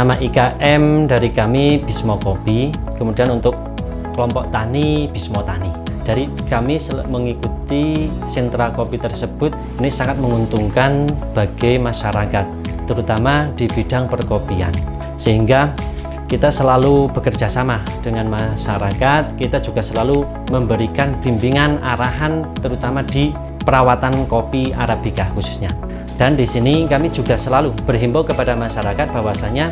nama IKM dari kami Bismo Kopi, kemudian untuk kelompok tani Bismo Tani. Dari kami mengikuti sentra kopi tersebut, ini sangat menguntungkan bagi masyarakat, terutama di bidang perkopian. Sehingga kita selalu bekerja sama dengan masyarakat, kita juga selalu memberikan bimbingan arahan terutama di perawatan kopi Arabica khususnya. Dan di sini kami juga selalu berhimbau kepada masyarakat bahwasanya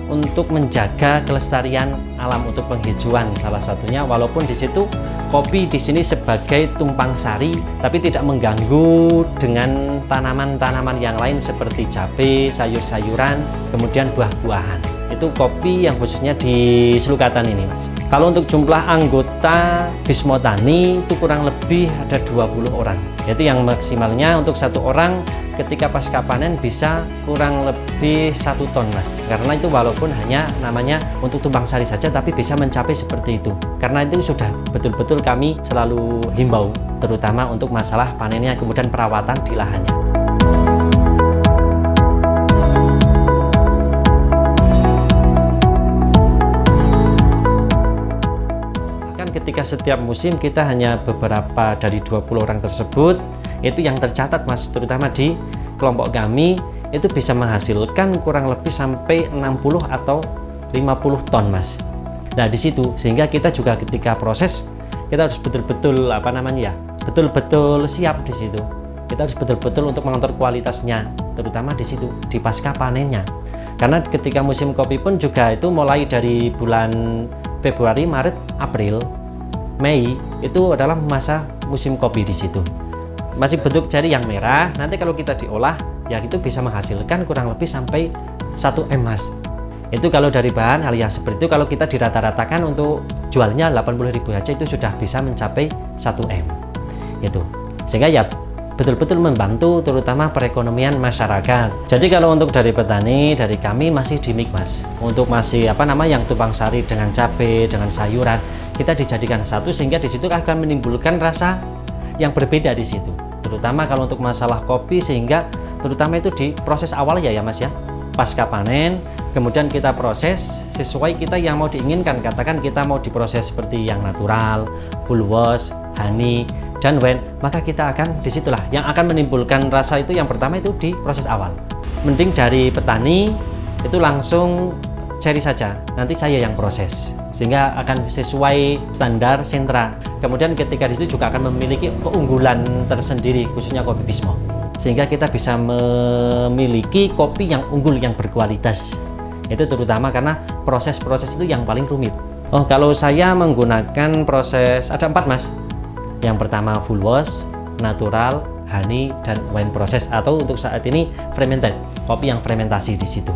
untuk menjaga kelestarian alam untuk penghijauan salah satunya, walaupun di situ kopi di sini sebagai tumpang sari tapi tidak mengganggu dengan tanaman-tanaman yang lain seperti cabai, sayur-sayuran, kemudian buah-buahan. Itu kopi yang khususnya di Selukatan ini, Mas. Kalau untuk jumlah anggota Bismo Tani itu kurang lebih ada 20 orang. Yaitu yang maksimalnya untuk satu orang ketika pasca panen bisa kurang lebih 1 ton, Mas. Karena itu walaupun hanya namanya untuk tumpang sari saja tapi bisa mencapai seperti itu. Karena itu sudah betul-betul kami selalu himbau, terutama untuk masalah panennya kemudian perawatan di lahannya. Ketika setiap musim kita hanya beberapa dari 20 orang tersebut itu yang tercatat, Mas, terutama di kelompok kami itu bisa menghasilkan kurang lebih sampai 60 atau 50 ton, Mas. Nah di situ sehingga kita juga ketika proses kita harus betul-betul betul-betul siap di situ. Kita harus betul-betul untuk mengontrol kualitasnya, terutama di situ di pasca panennya. Karena ketika musim kopi pun juga itu mulai dari bulan Februari, Maret, April, Mei itu adalah masa musim kopi di situ. Masih bentuk jari yang merah. Nanti kalau kita diolah, ya itu bisa menghasilkan kurang lebih sampai 1 M, Mas. Itu kalau dari bahan hal yang seperti itu. Kalau kita dirata-ratakan untuk jualnya 80.000 aja itu sudah bisa mencapai 1 M. Itu. Sehingga ya betul-betul membantu terutama perekonomian masyarakat. Jadi kalau untuk dari petani, dari kami masih dimik, Mas. Untuk masih yang tumpang sari dengan cabai, dengan sayuran, kita dijadikan satu sehingga di situ akan menimbulkan rasa yang berbeda di situ. Terutama kalau untuk masalah kopi, sehingga terutama itu di proses awal ya Mas ya. Pasca panen, kemudian kita proses sesuai kita yang mau diinginkan. Katakan kita mau diproses seperti yang natural, full wash, honey, dan wine, maka kita akan disitulah yang akan menimbulkan rasa itu yang pertama itu di proses awal. Mending dari petani itu langsung cherry saja, nanti saya yang proses sehingga akan sesuai standar sentra. Kemudian ketika di situ juga akan memiliki keunggulan tersendiri khususnya kopi Bismo, sehingga kita bisa memiliki kopi yang unggul yang berkualitas. Itu terutama karena proses-proses itu yang paling rumit. Oh, kalau saya menggunakan proses ada 4, Mas. Yang pertama full wash, natural, honey, dan wine process, atau untuk saat ini fermented, kopi yang fermentasi di situ.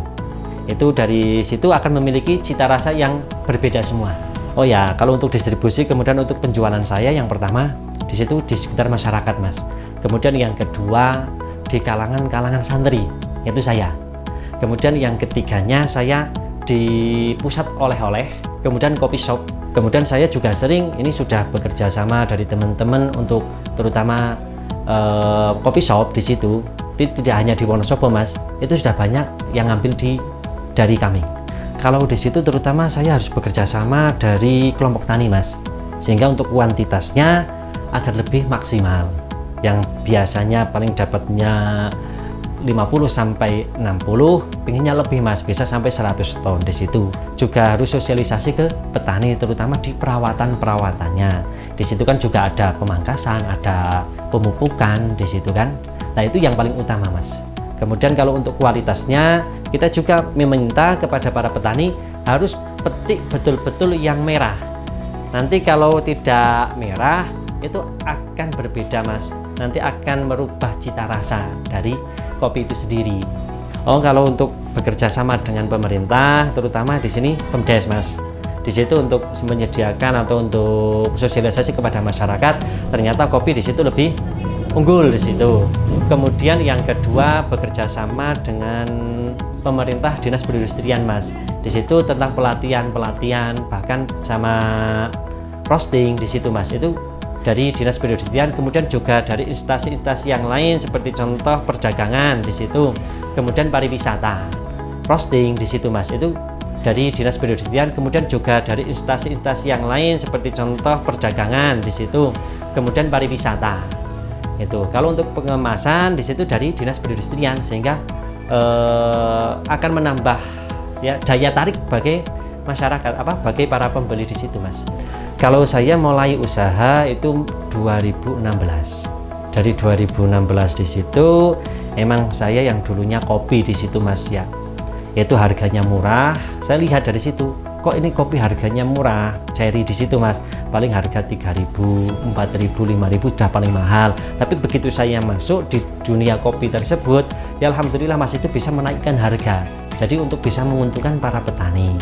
Itu dari situ akan memiliki cita rasa yang berbeda semua. Oh ya, kalau untuk distribusi kemudian untuk penjualan saya yang pertama di situ di sekitar masyarakat, Mas. Kemudian yang kedua di kalangan santri, yaitu saya. Kemudian yang ketiganya saya di pusat oleh-oleh, kemudian kopi shop. Kemudian saya juga sering ini sudah bekerja sama dari teman-teman untuk terutama kopi shop di situ. Tidak hanya di Wonosobo, Mas, itu sudah banyak yang ngambil dari kami. Kalau di situ terutama saya harus bekerja sama dari kelompok tani, Mas, sehingga untuk kuantitasnya agar lebih maksimal. Yang biasanya paling dapatnya 50 sampai 60, pinginnya lebih, Mas, bisa sampai 100 ton di situ. Juga harus sosialisasi ke petani terutama di perawatannya. Di situ kan juga ada pemangkasan, ada pemupukan di situ kan. Nah, itu yang paling utama, Mas. Kemudian kalau untuk kualitasnya kita juga meminta kepada para petani harus petik betul-betul yang merah. Nanti kalau tidak merah itu akan berbeda, Mas. Nanti akan merubah cita rasa dari kopi itu sendiri. Oh, kalau untuk bekerja sama dengan pemerintah, terutama di sini Pemdes, Mas. Di situ untuk menyediakan atau untuk sosialisasi kepada masyarakat, ternyata kopi di situ lebih unggul di situ. Kemudian yang kedua bekerja sama dengan pemerintah dinas perindustrian, Mas. Di situ tentang pelatihan bahkan sama roasting di situ, Mas. Itu dari dinas perindustrian, kemudian juga dari instansi-instansi yang lain seperti contoh perdagangan di situ, kemudian pariwisata. roasting di situ Mas, itu dari Dinas Perindustrian, kemudian juga dari instansi-instansi yang lain seperti contoh perdagangan di situ, kemudian pariwisata. Itu kalau untuk pengemasan di situ dari Dinas Perindustrian, sehingga akan menambah ya daya tarik bagi masyarakat, bagi para pembeli di situ Mas. Kalau saya mulai usaha itu 2016. Dari 2016 di situ emang saya yang dulunya kopi di situ Mas ya. Itu harganya murah. Saya lihat dari situ, kok ini kopi harganya murah, cherry di situ Mas, paling harga 3.000, 4.000, 5.000 sudah paling mahal. Tapi begitu saya masuk di dunia kopi tersebut, ya alhamdulillah Mas, itu bisa menaikkan harga. Jadi untuk bisa menguntungkan para petani.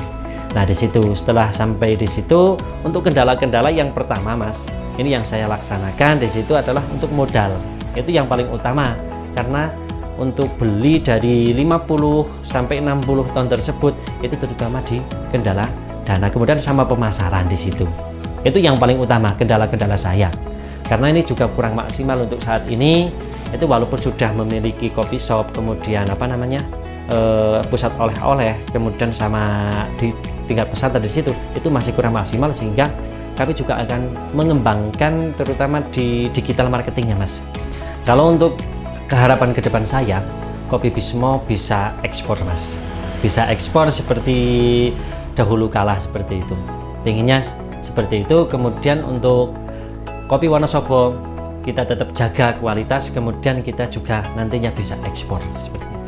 Nah di situ, setelah sampai di situ, untuk kendala-kendala yang pertama Mas, ini yang saya laksanakan di situ adalah untuk modal. Itu yang paling utama, karena untuk beli dari 50 sampai 60 ton tersebut itu terutama di kendala dana, kemudian sama pemasaran di situ. Itu yang paling utama kendala-kendala saya. Karena ini juga kurang maksimal untuk saat ini. Itu walaupun sudah memiliki coffee shop, kemudian pusat oleh-oleh, kemudian sama di tingkat pesantren di situ, itu masih kurang maksimal, sehingga kami juga akan mengembangkan terutama di digital marketingnya Mas. Kalau untuk keharapan ke depan saya, Kopi Bismo bisa ekspor Mas, bisa ekspor seperti dahulu kala seperti itu. Pengennya seperti itu. Kemudian untuk Kopi Wonosobo kita tetap jaga kualitas, kemudian kita juga nantinya bisa ekspor seperti itu.